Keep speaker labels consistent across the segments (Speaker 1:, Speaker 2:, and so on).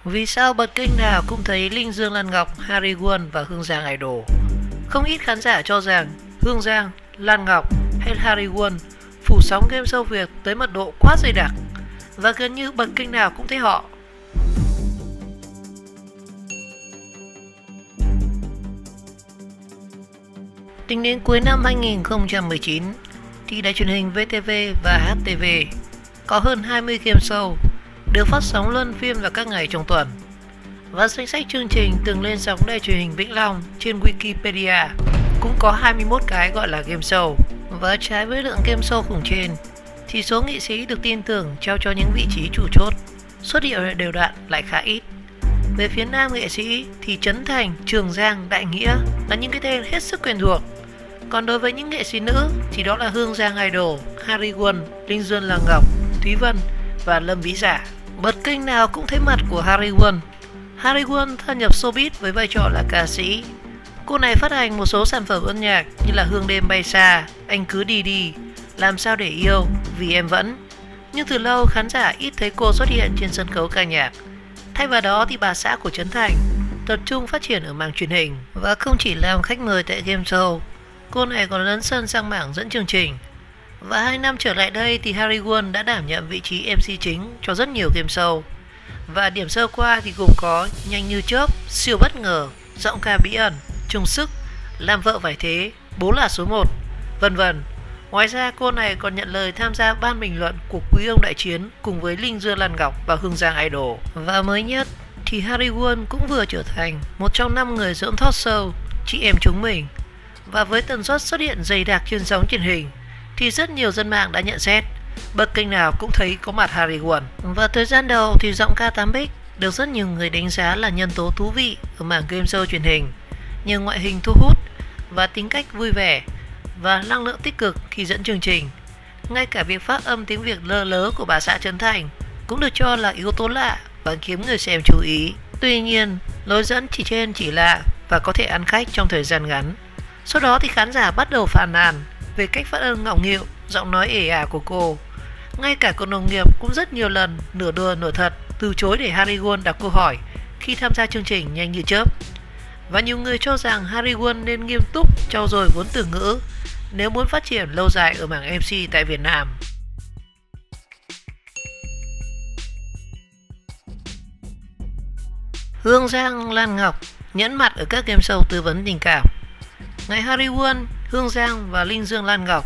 Speaker 1: Vì sao bật kênh nào cũng thấy Linh Dương Lan Ngọc, Harry Won và Hương Giang idol? Không ít khán giả cho rằng Hương Giang, Lan Ngọc hay Harry Won phủ sóng game show Việt tới mật độ quá dày đặc và gần như bật kênh nào cũng thấy họ. Tính đến cuối năm 2019 thì đài truyền hình VTV và HTV có hơn 20 game show được phát sóng luân phiên vào các ngày trong tuần. Và danh sách chương trình từng lên sóng đài truyền hình Vĩnh Long trên Wikipedia cũng có 21 cái gọi là game show. Và trái với lượng game show khủng trên thì số nghệ sĩ được tin tưởng trao cho những vị trí chủ chốt xuất hiện đều đặn lại khá ít. Về phía nam nghệ sĩ thì Trấn Thành, Trường Giang, Đại Nghĩa là những cái tên hết sức quen thuộc. Còn đối với những nghệ sĩ nữ thì đó là Hương Giang idol, Harry Won, Linh Dương Lan Ngọc, Thúy Vân và Lâm Vĩ Dạ. Bật kênh nào cũng thấy mặt của Harry Won. Harry Won gia nhập showbiz với vai trò là ca sĩ. Cô này phát hành một số sản phẩm âm nhạc như là Hương Đêm Bay Xa, Anh Cứ Đi Đi, Làm Sao Để Yêu, Vì Em Vẫn. Nhưng từ lâu khán giả ít thấy cô xuất hiện trên sân khấu ca nhạc. Thay vào đó thì bà xã của Trấn Thành tập trung phát triển ở mảng truyền hình và không chỉ làm khách mời tại game show, cô này còn lấn sân sang mảng dẫn chương trình. Và 2 năm trở lại đây thì Harry Won đã đảm nhận vị trí MC chính cho rất nhiều game show. Và điểm sơ qua thì gồm có Nhanh Như Chớp, Siêu Bất Ngờ, Giọng Ca Bí Ẩn, Chung Sức, Làm Vợ Phải Thế, Bố Là Số 1, vân vân. Ngoài ra cô này còn nhận lời tham gia ban bình luận của Quý Ông Đại Chiến cùng với Linh Dương Lan Ngọc và Hương Giang idol. Và mới nhất thì Harry Won cũng vừa trở thành một trong 5 người dẫn talk show Chị Em Chúng Mình. Và với tần suất xuất hiện dày đặc trên sóng truyền hình thì rất nhiều dân mạng đã nhận xét bật kênh nào cũng thấy có mặt Harry Won. Và thời gian đầu thì Giọng Ca 8X được rất nhiều người đánh giá là nhân tố thú vị ở mảng game show truyền hình, như ngoại hình thu hút và tính cách vui vẻ và năng lượng tích cực khi dẫn chương trình. Ngay cả việc phát âm tiếng Việt lơ lớ của bà xã Trấn Thành cũng được cho là yếu tố lạ và khiến người xem chú ý. Tuy nhiên, lối dẫn chỉ trên chỉ lạ và có thể ăn khách trong thời gian ngắn. Sau đó thì khán giả bắt đầu phàn nàn về cách phát âm ngọng nghịu, giọng nói ể ả của cô. Ngay cả cộng đồng nghiệp cũng rất nhiều lần nửa đùa nửa thật từ chối để Harry Won đặt câu hỏi khi tham gia chương trình Nhanh Như Chớp. Và nhiều người cho rằng Harry Won nên nghiêm túc trau dồi vốn từ ngữ nếu muốn phát triển lâu dài ở mảng MC tại Việt Nam. Hương Giang, Lan Ngọc nhẫn mặt ở các game show tư vấn tình cảm. Ngoài Harry Won, Hương Giang và Linh Dương Lan Ngọc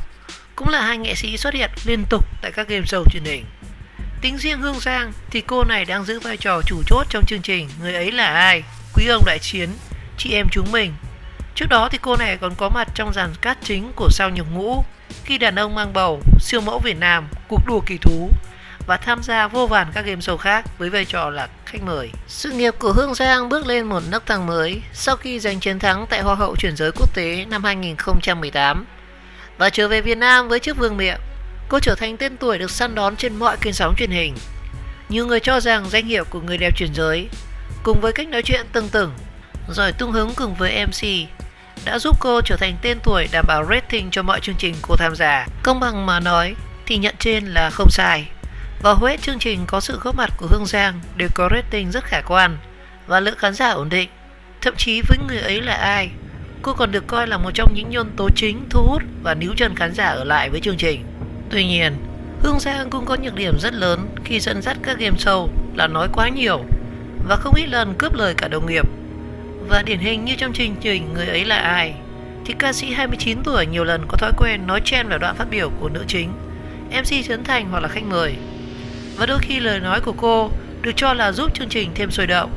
Speaker 1: cũng là hai nghệ sĩ xuất hiện liên tục tại các game show truyền hình. Tính riêng Hương Giang thì cô này đang giữ vai trò chủ chốt trong chương trình Người Ấy Là Ai, Quý Ông Đại Chiến, Chị Em Chúng Mình. Trước đó thì cô này còn có mặt trong dàn cast chính của Sao Nhập Ngũ, Khi Đàn Ông Mang Bầu, Siêu Mẫu Việt Nam, Cuộc Đua Kỳ Thú và tham gia vô vàn các game show khác với vai trò là khách mời. Sự nghiệp của Hương Giang bước lên một nấc thang mới sau khi giành chiến thắng tại Hoa hậu chuyển giới quốc tế năm 2018 và trở về Việt Nam với chiếc vương miện. Cô trở thành tên tuổi được săn đón trên mọi kênh sóng truyền hình. Nhiều người cho rằng danh hiệu của người đẹp chuyển giới cùng với cách nói chuyện tưng tửng, giỏi tung hứng cùng với MC đã giúp cô trở thành tên tuổi đảm bảo rating cho mọi chương trình cô tham gia. Công bằng mà nói thì nhận trên là không sai. Và hầu hết chương trình có sự góp mặt của Hương Giang đều có rating rất khả quan và lượng khán giả ổn định. Thậm chí với Người Ấy Là Ai, cô còn được coi là một trong những nhân tố chính thu hút và níu chân khán giả ở lại với chương trình. Tuy nhiên, Hương Giang cũng có nhược điểm rất lớn khi dẫn dắt các game show là nói quá nhiều và không ít lần cướp lời cả đồng nghiệp. Và điển hình như trong chương trình Người Ấy Là Ai thì ca sĩ 29 tuổi nhiều lần có thói quen nói chen vào đoạn phát biểu của nữ chính, MC Trấn Thành hoặc là khách mời. Và đôi khi lời nói của cô được cho là giúp chương trình thêm sôi động,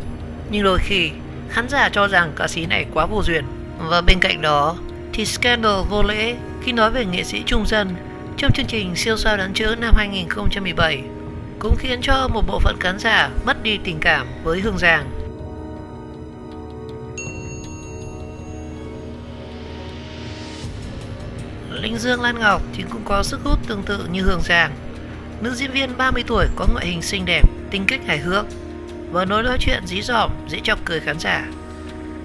Speaker 1: nhưng đôi khi khán giả cho rằng ca sĩ này quá vô duyên. Và bên cạnh đó thì scandal vô lễ khi nói về nghệ sĩ Trung Dân trong chương trình Siêu Sao Đáng Chữ năm 2017 cũng khiến cho một bộ phận khán giả mất đi tình cảm với Hương Giang. Linh Dương Lan Ngọc thì cũng có sức hút tương tự như Hương Giang. Nữ diễn viên 30 tuổi có ngoại hình xinh đẹp, tính cách hài hước và nói chuyện dí dỏm, dễ chọc cười khán giả.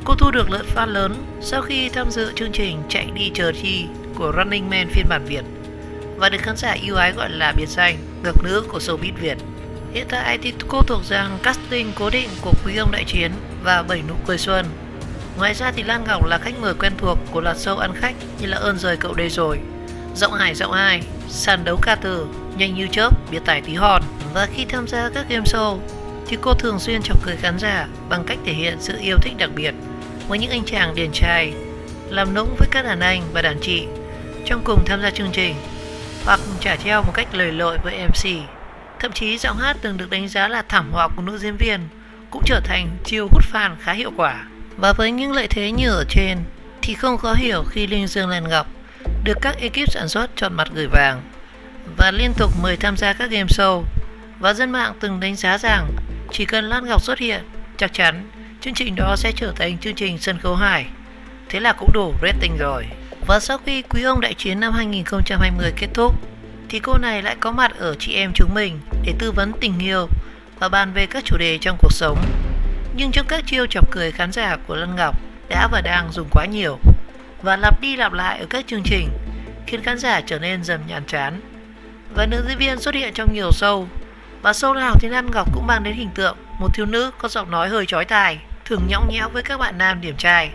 Speaker 1: Cô thu được lượng fan lớn sau khi tham dự chương trình Chạy Đi Chờ Thi của Running Man phiên bản Việt và được khán giả yêu ái gọi là biệt danh ngọc nữ của showbiz Việt. Hiện tại thì cô thuộc dàn casting cố định của Quý ông Đại Chiến và 7 nụ cười xuân. Ngoài ra thì Lan Ngọc là khách mời quen thuộc của loạt show ăn khách như là Ơn Rời Cậu Đây Rồi, Giọng Hải Giọng Ai, Sàn Đấu Ca Từ, Nhanh Như Chớp, Biệt Tài Tí Hon. Và khi tham gia các game show thì cô thường xuyên chọc cười khán giả bằng cách thể hiện sự yêu thích đặc biệt với những anh chàng điển trai, làm nũng với các đàn anh và đàn chị trong cùng tham gia chương trình, hoặc trả treo một cách lầy lội với MC. Thậm chí giọng hát từng được đánh giá là thảm họa của nữ diễn viên cũng trở thành chiêu hút fan khá hiệu quả. Và với những lợi thế như ở trên thì không khó hiểu khi Linh Dương Lan Ngọc được các ekip sản xuất chọn mặt gửi vàng và liên tục mời tham gia các game show. Và dân mạng từng đánh giá rằng chỉ cần Lan Ngọc xuất hiện, chắc chắn chương trình đó sẽ trở thành chương trình sân khấu hài. Thế là cũng đủ rating rồi. Và sau khi Quý ông Đại Chiến năm 2020 kết thúc thì cô này lại có mặt ở Chị Em Chúng Mình để tư vấn tình yêu và bàn về các chủ đề trong cuộc sống. Nhưng trong các chiêu chọc cười khán giả của Lan Ngọc đã và đang dùng quá nhiều và lặp đi lặp lại ở các chương trình, khiến khán giả trở nên dần nhàm chán. Và nữ diễn viên xuất hiện trong nhiều show, và show nào thì Lan Ngọc cũng mang đến hình tượng một thiếu nữ có giọng nói hơi chói tai, thường nhõng nhẽo với các bạn nam điển trai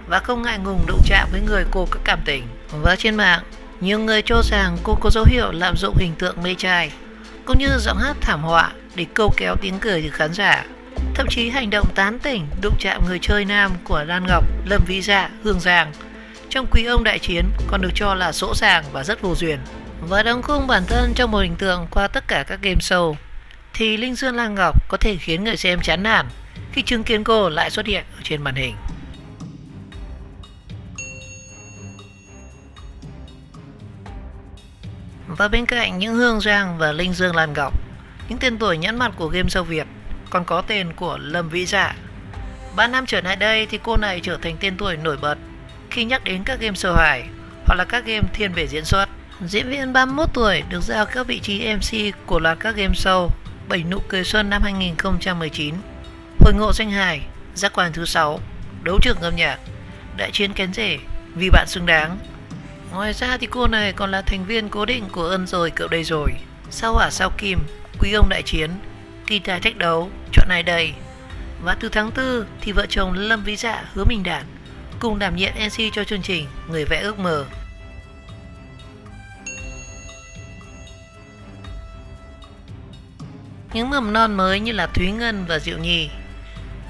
Speaker 1: và không ngại ngùng đụng chạm với người cô có cảm tình. Và trên mạng, nhiều người cho rằng cô có dấu hiệu lạm dụng hình tượng mê trai cũng như giọng hát thảm họa để câu kéo tiếng cười từ khán giả. Thậm chí hành động tán tỉnh đụng chạm người chơi nam của Lan Ngọc, Lâm Vĩ Dạ, Hương Giang trong Quý ông Đại Chiến còn được cho là sỗ sàng và rất vô duyên. Và đóng khung bản thân trong một hình tượng qua tất cả các game show thì Linh Dương Lan Ngọc có thể khiến người xem chán nản khi chứng kiến cô lại xuất hiện ở trên màn hình. Và bên cạnh những Hương Giang và Linh Dương Lan Ngọc, những tên tuổi nhãn mặt của game show Việt, còn có tên của Lâm Vĩ Dạ. 3 năm trở lại đây thì cô này trở thành tên tuổi nổi bật khi nhắc đến các game show hài hoặc là các game thiên về diễn xuất. Diễn viên 31 tuổi được giao các vị trí MC của loạt các game show 7 nụ cười xuân năm 2019, Hồi ngộ danh hài, Giác quan thứ 6, Đấu trường âm nhạc, Đại chiến kén rể, Vì bạn xứng đáng. Ngoài ra thì cô này còn là thành viên cố định của Ơn Rồi Cậu Đây Rồi, Sao Hỏa Sao Kim, Quý ông Đại Chiến, Kỳ tài thách đấu, Chọn Ai Đây. Và từ tháng 4 thì vợ chồng Lâm Vĩ Dạ, Hứa Minh Đản cùng đảm nhiệm MC cho chương trình Người Vẽ Ước Mơ. Những mầm non mới như là Thúy Ngân và Diệu Nhi.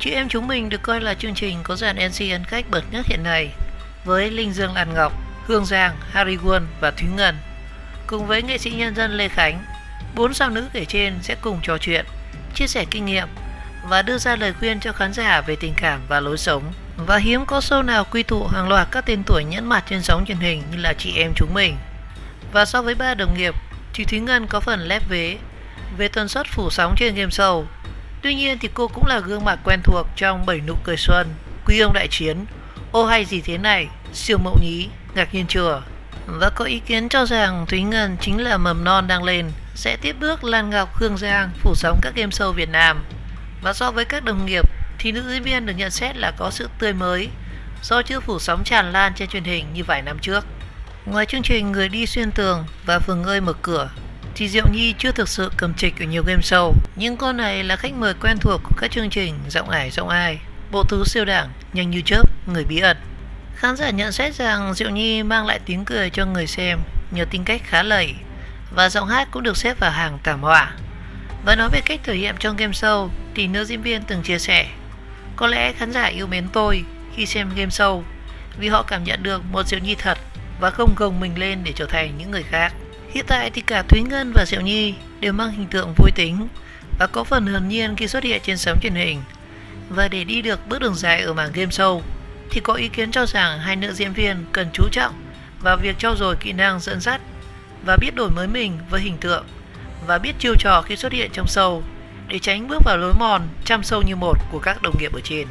Speaker 1: Chị Em Chúng Mình được coi là chương trình có dàn MC ăn khách bậc nhất hiện nay, với Linh Dương Lan Ngọc, Hương Giang, Harry Won và Thúy Ngân. Cùng với nghệ sĩ nhân dân Lê Khánh, 4 sao nữ kể trên sẽ cùng trò chuyện, chia sẻ kinh nghiệm và đưa ra lời khuyên cho khán giả về tình cảm và lối sống. Và hiếm có show nào quy tụ hàng loạt các tên tuổi nhẫn mặt trên sóng truyền hình như là Chị Em Chúng Mình. Và so với ba đồng nghiệp, chị Thúy Ngân có phần lép vế về tần suất phủ sóng trên game show. Tuy nhiên thì cô cũng là gương mặt quen thuộc trong 7 nụ cười xuân, Quý ông Đại Chiến, Ô hay gì thế này, Siêu mẫu nhí, Ngạc nhiên chưa. Và có ý kiến cho rằng Thúy Ngân chính là mầm non đang lên, sẽ tiếp bước Lan Ngọc, Hương Giang phủ sóng các game show Việt Nam. Và so với các đồng nghiệp thì nữ diễn viên được nhận xét là có sự tươi mới do chưa phủ sóng tràn lan trên truyền hình như vài năm trước. Ngoài chương trình Người Đi Xuyên Tường và Phường Ơi Mở Cửa thì Diệu Nhi chưa thực sự cầm trịch ở nhiều game show, nhưng cô này là khách mời quen thuộc của các chương trình Giọng Hải Giọng Ai, Bộ Tứ Siêu Đẳng, Nhanh Như Chớp, Người Bí Ẩn. Khán giả nhận xét rằng Diệu Nhi mang lại tiếng cười cho người xem nhờ tính cách khá lầy, và giọng hát cũng được xếp vào hàng thảm họa. Và nói về cách thể hiện trong game show thì nữ diễn viên từng chia sẻ: có lẽ khán giả yêu mến tôi khi xem game show vì họ cảm nhận được một Diệu Nhi thật và không gồng mình lên để trở thành những người khác. Hiện tại thì cả Thúy Ngân và Diệu Nhi đều mang hình tượng vui tính và có phần hồn nhiên khi xuất hiện trên sóng truyền hình. Và để đi được bước đường dài ở mảng game show thì có ý kiến cho rằng hai nữ diễn viên cần chú trọng vào việc trau dồi kỹ năng dẫn dắt và biết đổi mới mình với hình tượng và biết chiêu trò khi xuất hiện trong show để tránh bước vào lối mòn chăm show như một của các đồng nghiệp ở trên.